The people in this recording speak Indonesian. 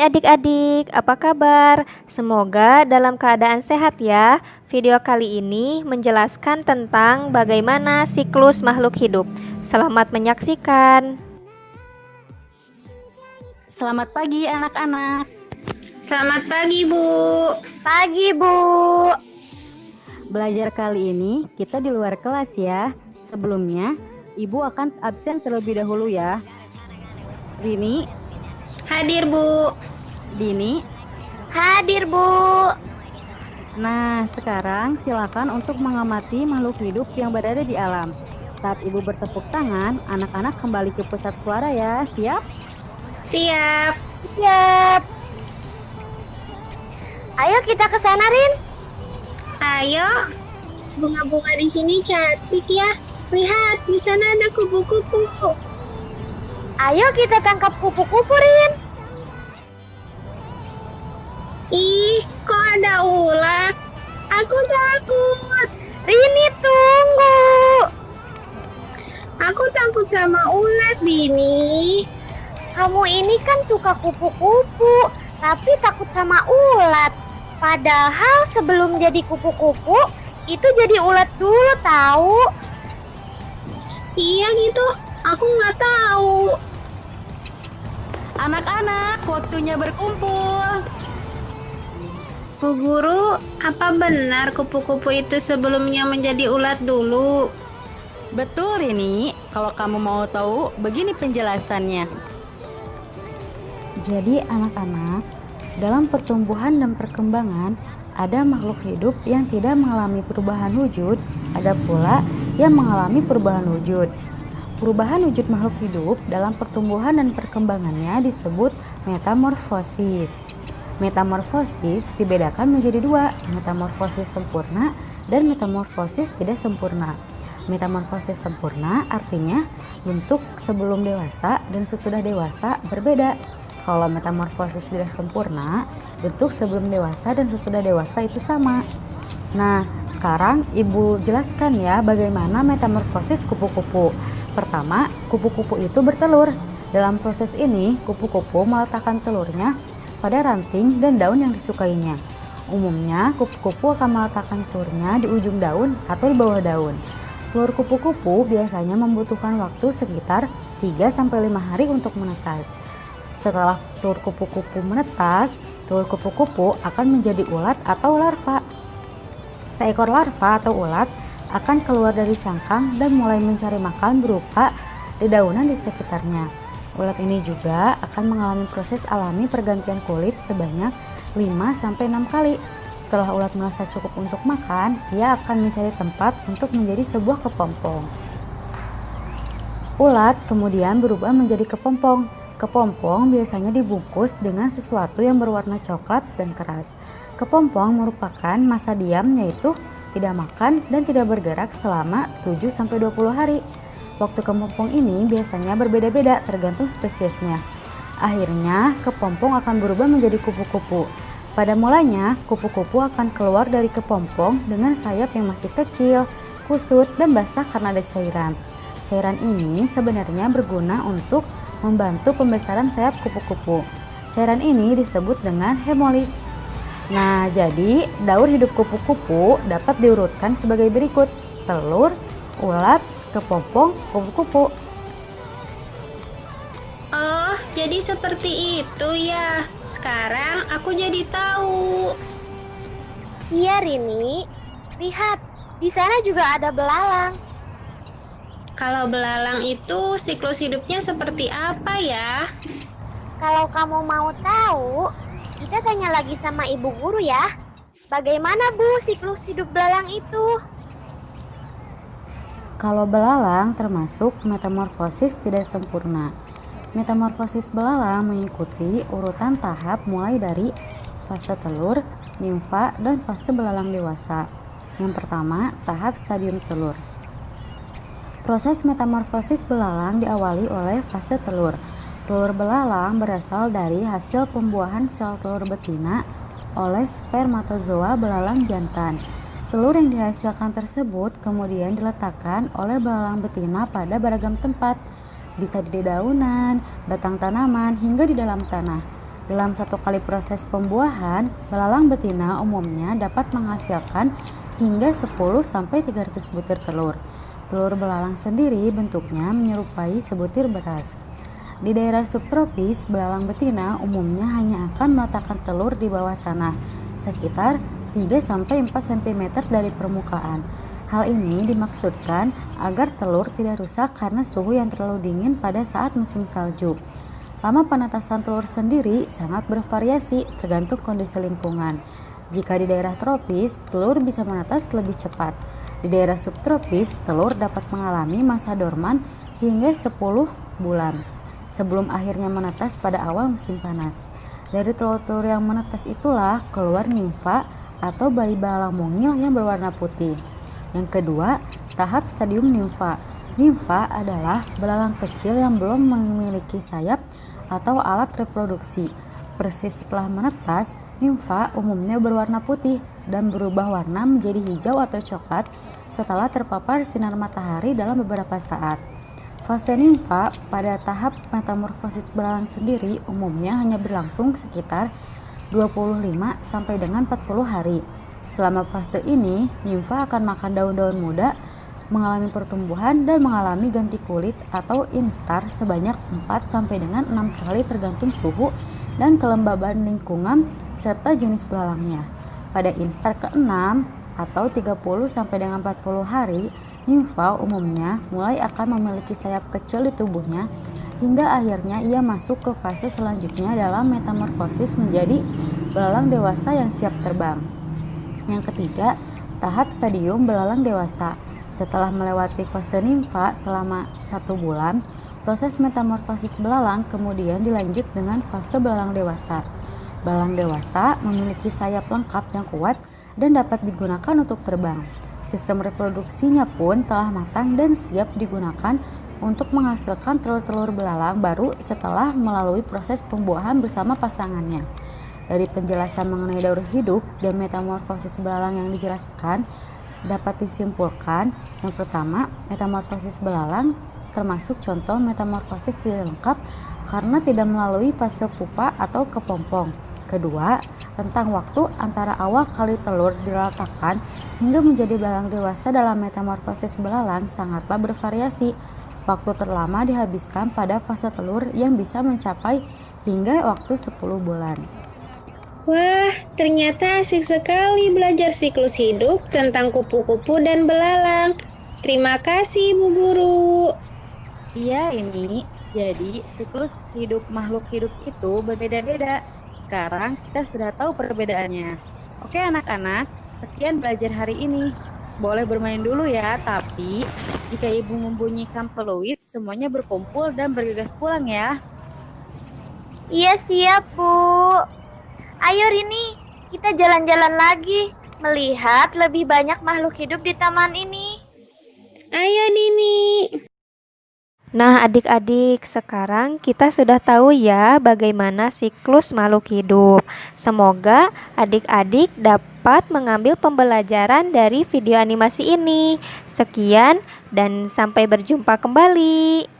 adik-adik, apa kabar? Semoga dalam keadaan sehat ya. Video kali ini menjelaskan tentang bagaimana siklus makhluk hidup. Selamat menyaksikan. Selamat pagi anak-anak. Selamat pagi, Bu. Pagi, Bu. Belajar kali ini kita di luar kelas ya. Sebelumnya, Ibu akan absen terlebih dahulu ya. Rini, Hadir, Bu. Dini. Hadir, Bu. Nah, sekarang silakan untuk mengamati makhluk hidup yang berada di alam. Saat Ibu bertepuk tangan, anak-anak kembali ke pusat suara ya. Siap? Siap. Siap. Ayo kita ke sana, Rin. Ayo. Bunga-bunga di sini cantik ya. Lihat, di sana ada kupu-kupu. Ayo kita tangkap kupu-kupu, Rin. Ih, kok ada ulat? Aku takut. Rini, tunggu. Aku takut sama ulat, Dini. Kamu ini kan suka kupu-kupu, tapi takut sama ulat. Padahal sebelum jadi kupu-kupu, itu jadi ulat dulu tahu. Iya gitu, aku nggak tahu. Anak-anak, waktunya berkumpul. Bu Guru, apa benar kupu-kupu itu sebelumnya menjadi ulat dulu? Betul Rini, kalau kamu mau tahu, begini penjelasannya. Jadi anak-anak, dalam pertumbuhan dan perkembangan, ada makhluk hidup yang tidak mengalami perubahan wujud, ada pula yang mengalami perubahan wujud. Perubahan wujud makhluk hidup dalam pertumbuhan dan perkembangannya disebut metamorfosis. Metamorfosis dibedakan menjadi dua, metamorfosis sempurna dan metamorfosis tidak sempurna. Metamorfosis sempurna artinya bentuk sebelum dewasa dan sesudah dewasa berbeda. Kalau metamorfosis tidak sempurna, bentuk sebelum dewasa dan sesudah dewasa itu sama. Nah, sekarang Ibu jelaskan ya bagaimana metamorfosis kupu-kupu. Pertama, kupu-kupu itu bertelur. Dalam proses ini, kupu-kupu meletakkan telurnya pada ranting dan daun yang disukainya. Umumnya, kupu-kupu akan meletakkan telurnya di ujung daun atau di bawah daun. Telur kupu-kupu biasanya membutuhkan waktu sekitar 3-5 hari untuk menetas. Setelah telur kupu-kupu menetas, telur kupu-kupu akan menjadi ulat atau larva. Seekor larva atau ulat akan keluar dari cangkang dan mulai mencari makan berupa dedaunan di sekitarnya. Ulat ini juga akan mengalami proses alami pergantian kulit sebanyak 5-6 kali. Setelah ulat merasa cukup untuk makan, ia akan mencari tempat untuk menjadi sebuah kepompong. Ulat kemudian berubah menjadi kepompong. Kepompong biasanya dibungkus dengan sesuatu yang berwarna coklat dan keras. Kepompong merupakan masa diam, yaitu tidak makan dan tidak bergerak selama 7-20 hari. Waktu kepompong ini biasanya berbeda-beda tergantung spesiesnya. Akhirnya, kepompong akan berubah menjadi kupu-kupu. Pada mulanya, kupu-kupu akan keluar dari kepompong dengan sayap yang masih kecil, kusut, dan basah karena ada cairan. Cairan ini sebenarnya berguna untuk membantu pembesaran sayap kupu-kupu. Cairan ini disebut dengan hemolit. Nah, jadi daur hidup kupu-kupu dapat diurutkan sebagai berikut: telur, ulat, kepompong, kupu-kupu. Oh, jadi seperti itu ya. Sekarang aku jadi tahu. Iya, Rini. Lihat, di sana juga ada belalang. Kalau belalang itu siklus hidupnya seperti apa ya? Kalau kamu mau tahu, kita tanya lagi sama ibu guru ya. Bagaimana, Bu, siklus hidup belalang itu? Kalau belalang termasuk metamorfosis tidak sempurna. Metamorfosis belalang mengikuti urutan tahap mulai dari fase telur, nimfa, dan fase belalang dewasa. Yang pertama, tahap stadium telur. Proses metamorfosis belalang diawali oleh fase telur. Telur belalang berasal dari hasil pembuahan sel telur betina oleh spermatozoa belalang jantan. Telur yang dihasilkan tersebut kemudian diletakkan oleh belalang betina pada beragam tempat, bisa di dedaunan, batang tanaman, hingga di dalam tanah. Dalam satu kali proses pembuahan, belalang betina umumnya dapat menghasilkan hingga 10-300 butir telur. Telur belalang sendiri bentuknya menyerupai sebutir beras. Di daerah subtropis, belalang betina umumnya hanya akan meletakkan telur di bawah tanah, sekitar 3-4 cm dari permukaan. Hal ini dimaksudkan agar telur tidak rusak karena suhu yang terlalu dingin pada saat musim salju. Lama penetasan telur sendiri sangat bervariasi tergantung kondisi lingkungan. Jika di daerah tropis, telur bisa menetas lebih cepat. Di daerah subtropis, telur dapat mengalami masa dorman hingga 10 bulan sebelum akhirnya menetas pada awal musim panas. Dari telur-telur yang menetas itulah keluar nimfa atau bayi belalang mungil yang berwarna putih. Yang kedua, tahap stadium nimfa. Nimfa adalah belalang kecil yang belum memiliki sayap atau alat reproduksi. Persis setelah menetas, nimfa umumnya berwarna putih dan berubah warna menjadi hijau atau coklat setelah terpapar sinar matahari dalam beberapa saat. Fase nimfa pada tahap metamorfosis belalang sendiri umumnya hanya berlangsung sekitar 25 sampai dengan 40 hari. Selama fase ini, nimfa akan makan daun-daun muda, mengalami pertumbuhan dan mengalami ganti kulit atau instar sebanyak 4 sampai dengan 6 kali tergantung suhu dan kelembaban lingkungan serta jenis belalangnya. Pada instar ke-6 atau 30 sampai dengan 40 hari, nimfa umumnya mulai akan memiliki sayap kecil di tubuhnya hingga akhirnya ia masuk ke fase selanjutnya dalam metamorfosis menjadi belalang dewasa yang siap terbang. Yang ketiga, tahap stadium belalang dewasa. Setelah melewati fase nimfa selama 1 bulan, proses metamorfosis belalang kemudian dilanjut dengan fase belalang dewasa. Belalang dewasa memiliki sayap lengkap yang kuat dan dapat digunakan untuk terbang. Sistem reproduksinya pun telah matang dan siap digunakan untuk menghasilkan telur-telur belalang baru setelah melalui proses pembuahan bersama pasangannya. Dari penjelasan mengenai daur hidup dan metamorfosis belalang yang dijelaskan, dapat disimpulkan yang pertama, metamorfosis belalang termasuk contoh metamorfosis tidak lengkap karena tidak melalui fase pupa atau kepompong. Kedua, rentang waktu antara awal kali telur diletakkan hingga menjadi belalang dewasa dalam metamorfosis belalang sangatlah bervariasi. Waktu terlama dihabiskan pada fase telur yang bisa mencapai hingga waktu 10 bulan. Wah, ternyata asik sekali belajar siklus hidup tentang kupu-kupu dan belalang. Terima kasih, Bu Guru. Iya, ini jadi siklus hidup makhluk hidup itu berbeda-beda. Sekarang kita sudah tahu perbedaannya. Oke anak-anak, sekian belajar hari ini. Boleh bermain dulu ya, tapi jika ibu membunyikan peluit, semuanya berkumpul dan bergegas pulang ya. Iya siap, Bu. Ayo Rini, kita jalan-jalan lagi, melihat lebih banyak makhluk hidup di taman ini. Ayo, Nini. Nah, adik-adik, sekarang kita sudah tahu ya bagaimana siklus makhluk hidup. Semoga adik-adik dapat mengambil pembelajaran dari video animasi ini. Sekian dan sampai berjumpa kembali.